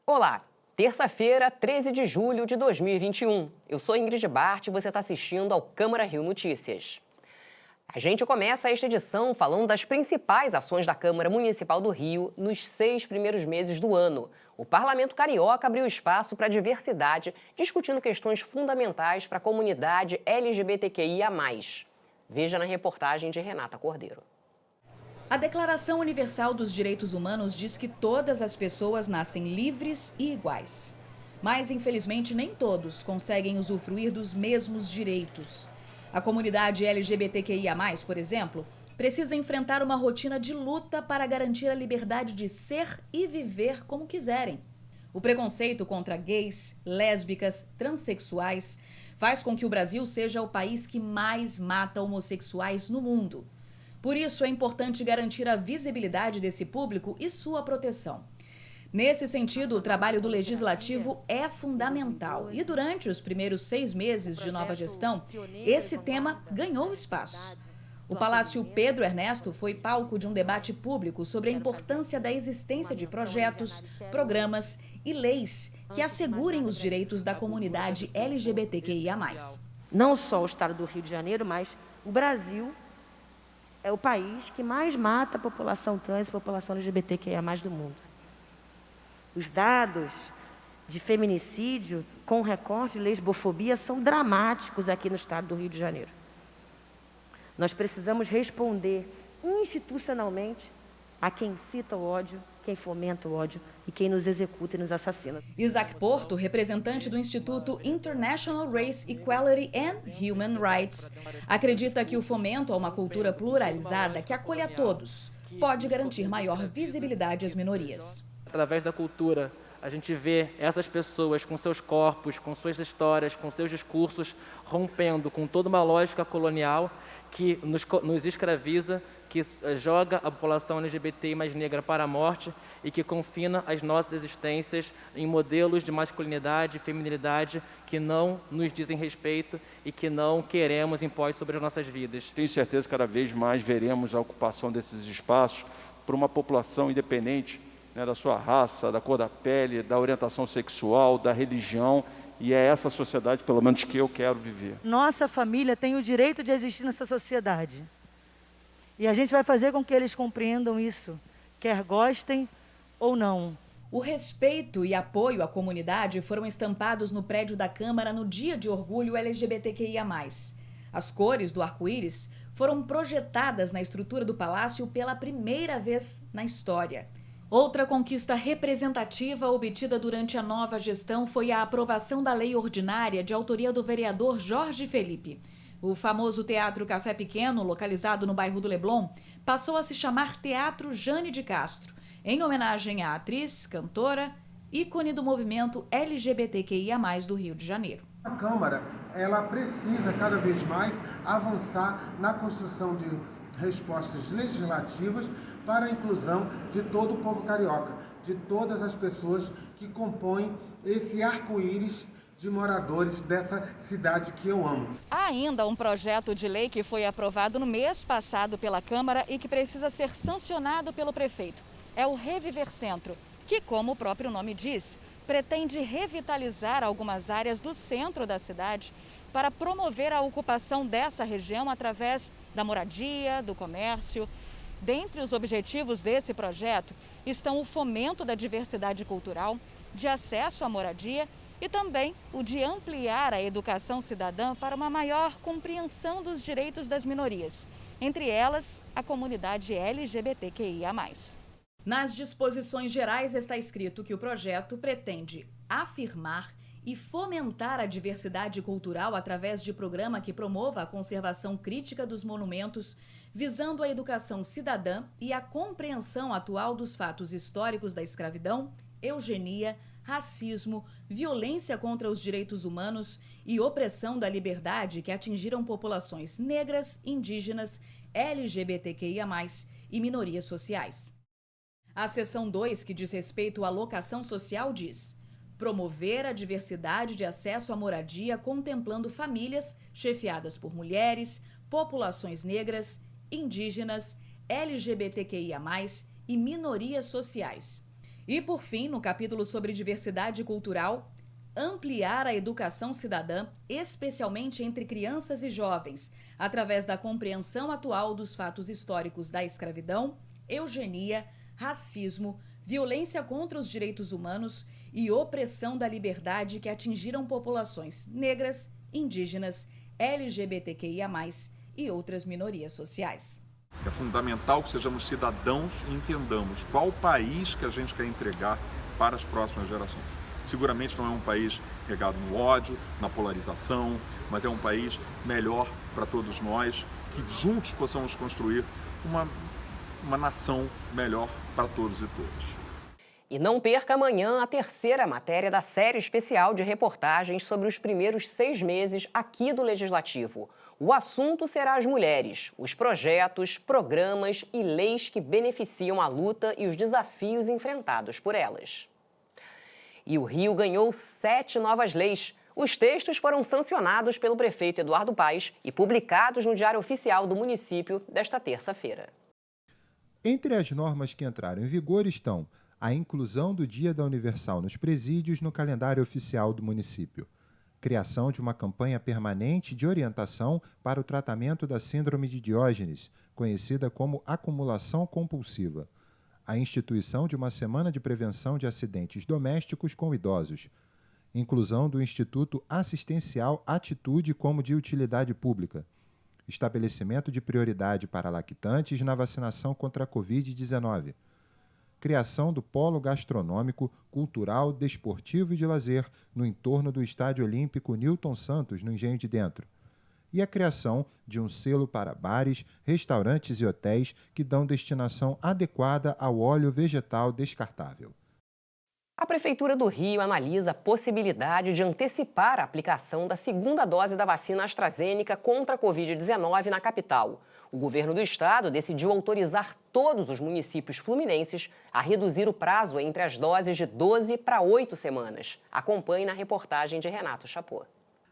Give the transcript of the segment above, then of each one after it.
Olá, terça-feira, 13 de julho de 2021. Eu sou Ingrid Bart e você está assistindo ao Câmara Rio Notícias. A gente começa esta edição falando das principais ações da Câmara Municipal do Rio nos 6 primeiros meses do ano. O Parlamento Carioca abriu espaço para a diversidade, discutindo questões fundamentais para a comunidade LGBTQIA+. Veja na reportagem de Renata Cordeiro. A Declaração Universal dos Direitos Humanos diz que todas as pessoas nascem livres e iguais. Mas, infelizmente, nem todos conseguem usufruir dos mesmos direitos. A comunidade LGBTQIA+, por exemplo, precisa enfrentar uma rotina de luta para garantir a liberdade de ser e viver como quiserem. O preconceito contra gays, lésbicas, transexuais faz com que o Brasil seja o país que mais mata homossexuais no mundo. Por isso, é importante garantir a visibilidade desse público e sua proteção. Nesse sentido, o trabalho do Legislativo é fundamental. E durante os primeiros 6 meses de nova gestão, esse tema ganhou espaço. O Palácio Pedro Ernesto foi palco de um debate público sobre a importância da existência de projetos, programas e leis que assegurem os direitos da comunidade LGBTQIA+. Não só o estado do Rio de Janeiro, mas o Brasil é o país que mais mata a população trans e a população LGBTQIA+ do mundo. Os dados de feminicídio com recorte de lesbofobia são dramáticos aqui no estado do Rio de Janeiro. Nós precisamos responder institucionalmente a quem incita o ódio, quem fomenta o ódio e quem nos executa e nos assassina. Isaac Porto, representante do Instituto International Race Equality and Human Rights, acredita que o fomento a uma cultura pluralizada que acolhe a todos pode garantir maior visibilidade às minorias. Através da cultura, a gente vê essas pessoas com seus corpos, com suas histórias, com seus discursos, rompendo com toda uma lógica colonial que nos escraviza, que joga a população LGBTI mais negra para a morte e que confina as nossas existências em modelos de masculinidade e feminilidade que não nos dizem respeito e que não queremos impor sobre as nossas vidas. Tenho certeza que cada vez mais veremos a ocupação desses espaços por uma população independente, né, da sua raça, da cor da pele, da orientação sexual, da religião, e é essa sociedade, pelo menos, que eu quero viver. Nossa família tem o direito de existir nessa sociedade. E a gente vai fazer com que eles compreendam isso, quer gostem ou não. O respeito e apoio à comunidade foram estampados no prédio da Câmara no Dia de Orgulho LGBTQIA+. As cores do arco-íris foram projetadas na estrutura do palácio pela primeira vez na história. Outra conquista representativa obtida durante a nova gestão foi a aprovação da lei ordinária de autoria do vereador Jorge Felipe. O famoso Teatro Café Pequeno, localizado no bairro do Leblon, passou a se chamar Teatro Jane de Castro, em homenagem à atriz, cantora, ícone do movimento LGBTQIA+, do Rio de Janeiro. A Câmara, ela precisa cada vez mais avançar na construção de respostas legislativas para a inclusão de todo o povo carioca, de todas as pessoas que compõem esse arco-íris de moradores dessa cidade que eu amo. Há ainda um projeto de lei que foi aprovado no mês passado pela Câmara e que precisa ser sancionado pelo prefeito. É o Reviver Centro, que, como o próprio nome diz, pretende revitalizar algumas áreas do centro da cidade para promover a ocupação dessa região através da moradia, do comércio. Dentre os objetivos desse projeto estão o fomento da diversidade cultural, de acesso à moradia e também o de ampliar a educação cidadã para uma maior compreensão dos direitos das minorias, entre elas a comunidade LGBTQIA+. Nas disposições gerais está escrito que o projeto pretende afirmar e fomentar a diversidade cultural através de programa que promova a conservação crítica dos monumentos, visando a educação cidadã e a compreensão atual dos fatos históricos da escravidão, eugenia, racismo, violência contra os direitos humanos e opressão da liberdade que atingiram populações negras, indígenas, LGBTQIA+, e minorias sociais. A seção 2, que diz respeito à locação social, diz: promover a diversidade de acesso à moradia contemplando famílias chefiadas por mulheres, populações negras, indígenas, LGBTQIA+, e minorias sociais. E, por fim, no capítulo sobre diversidade cultural, ampliar a educação cidadã, especialmente entre crianças e jovens, através da compreensão atual dos fatos históricos da escravidão, eugenia, racismo, violência contra os direitos humanos e opressão da liberdade que atingiram populações negras, indígenas, LGBTQIA+, e outras minorias sociais. É fundamental que sejamos cidadãos e entendamos qual o país que a gente quer entregar para as próximas gerações. Seguramente não é um país regado no ódio, na polarização, mas é um país melhor para todos nós, que juntos possamos construir uma nação melhor para todos e todas. E não perca amanhã a terceira matéria da série especial de reportagens sobre os primeiros 6 meses aqui do Legislativo. O assunto será as mulheres, os projetos, programas e leis que beneficiam a luta e os desafios enfrentados por elas. E o Rio ganhou 7 novas leis. Os textos foram sancionados pelo prefeito Eduardo Paes e publicados no Diário Oficial do município desta terça-feira. Entre as normas que entraram em vigor estão a inclusão do Dia da Universal nos presídios no calendário oficial do município, criação de uma campanha permanente de orientação para o tratamento da síndrome de Diógenes, conhecida como acumulação compulsiva, a instituição de uma semana de prevenção de acidentes domésticos com idosos, inclusão do Instituto Assistencial Atitude como de utilidade pública, estabelecimento de prioridade para lactantes na vacinação contra a Covid-19, criação do polo gastronômico, cultural, desportivo e de lazer no entorno do Estádio Olímpico Newton Santos, no Engenho de Dentro, e a criação de um selo para bares, restaurantes e hotéis que dão destinação adequada ao óleo vegetal descartável. A Prefeitura do Rio analisa a possibilidade de antecipar a aplicação da segunda dose da vacina AstraZeneca contra a Covid-19 na capital. O governo do estado decidiu autorizar todos os municípios fluminenses a reduzir o prazo entre as doses de 12 para 8 semanas. Acompanhe na reportagem de Renato Chapô.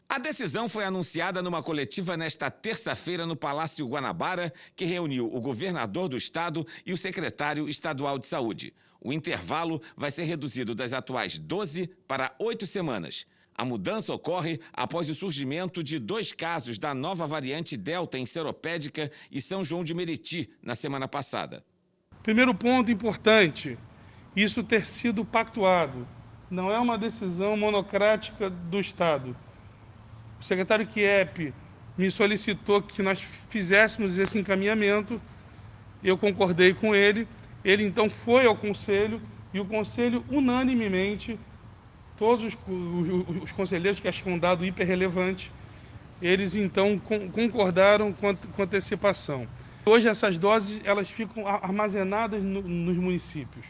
A decisão foi anunciada numa coletiva nesta terça-feira no Palácio Guanabara, que reuniu o governador do estado e o secretário estadual de saúde. O intervalo vai ser reduzido das atuais 12 para 8 semanas. A mudança ocorre após o surgimento de 2 casos da nova variante Delta em Seropédica e São João de Meriti na semana passada. Primeiro ponto importante, isso ter sido pactuado. Não é uma decisão monocrática do Estado. O secretário Chiep me solicitou que nós fizéssemos esse encaminhamento, eu concordei com ele, ele então foi ao Conselho e o Conselho unanimemente, todos os conselheiros que acham um dado hiperrelevante, eles então concordaram com antecipação. Hoje essas doses elas ficam armazenadas nos municípios.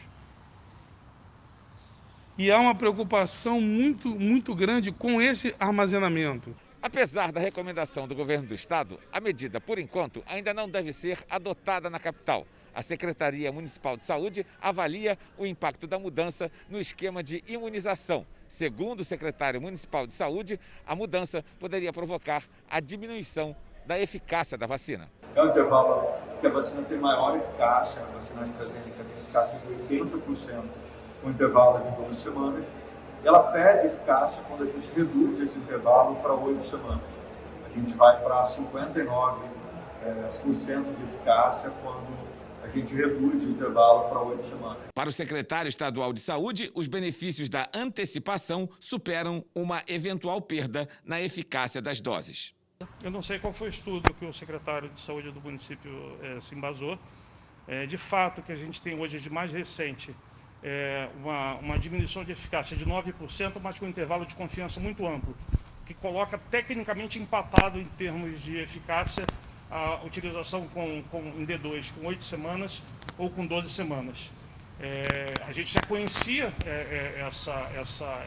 E há uma preocupação muito grande com esse armazenamento. Apesar da recomendação do governo do estado, a medida, por enquanto, ainda não deve ser adotada na capital. A Secretaria Municipal de Saúde avalia o impacto da mudança no esquema de imunização. Segundo o secretário municipal de Saúde, a mudança poderia provocar a diminuição da eficácia da vacina. É um intervalo que a vacina tem maior eficácia, a vacina AstraZeneca tem eficácia de 80%, com intervalo de 2 semanas. Ela perde eficácia quando a gente reduz esse intervalo para 8 semanas. A gente vai para 59% de eficácia quando a gente reduz o intervalo para 8 semanas. Para o secretário estadual de Saúde, os benefícios da antecipação superam uma eventual perda na eficácia das doses. Eu não sei qual foi o estudo que o secretário de Saúde do município se embasou. De fato, o que a gente tem hoje de mais recente uma diminuição de eficácia de 9%, mas com um intervalo de confiança muito amplo, que coloca tecnicamente empatado em termos de eficácia a utilização em D2 com 8 semanas ou com 12 semanas. A gente já conhecia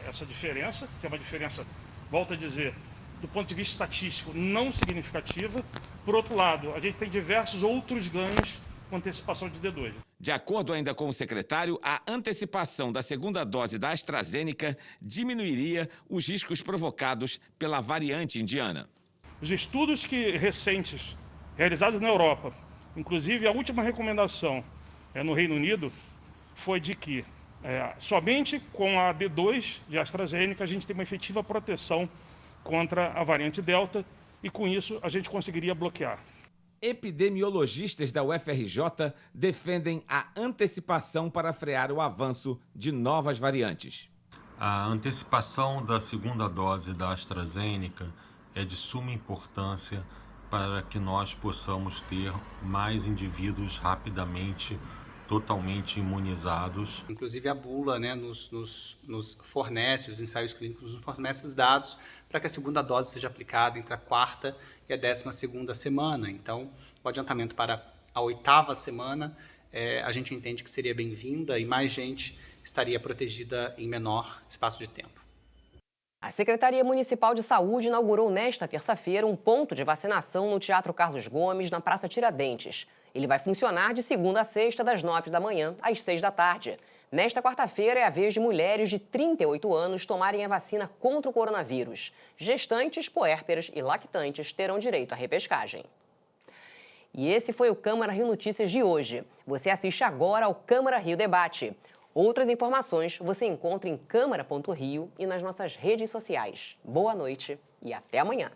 essa diferença, que é uma diferença, volto a dizer, do ponto de vista estatístico, não significativa. Por outro lado, a gente tem diversos outros ganhos com antecipação de D2. De acordo ainda com o secretário, a antecipação da segunda dose da AstraZeneca diminuiria os riscos provocados pela variante indiana. Os estudos recentes realizados na Europa, inclusive a última recomendação no Reino Unido, foi de que Somente com a D2 de AstraZeneca a gente tem uma efetiva proteção contra a variante Delta e com isso a gente conseguiria bloquear. Epidemiologistas da UFRJ defendem a antecipação para frear o avanço de novas variantes. A antecipação da segunda dose da AstraZeneca é de suma importância para que nós possamos ter mais indivíduos rapidamente totalmente imunizados. Inclusive a bula, né, nos fornece, os ensaios clínicos nos fornecem os dados para que a segunda dose seja aplicada entre a 4ª e a 12ª semana. Então, o adiantamento para a 8ª semana, a gente entende que seria bem-vinda e mais gente estaria protegida em menor espaço de tempo. A Secretaria Municipal de Saúde inaugurou nesta terça-feira um ponto de vacinação no Teatro Carlos Gomes, na Praça Tiradentes. Ele vai funcionar de segunda a sexta, das 9 da manhã às 6 da tarde. Nesta quarta-feira é a vez de mulheres de 38 anos tomarem a vacina contra o coronavírus. Gestantes, puérperas e lactantes terão direito à repescagem. E esse foi o Câmara Rio Notícias de hoje. Você assiste agora ao Câmara Rio Debate. Outras informações você encontra em câmara.rio e nas nossas redes sociais. Boa noite e até amanhã.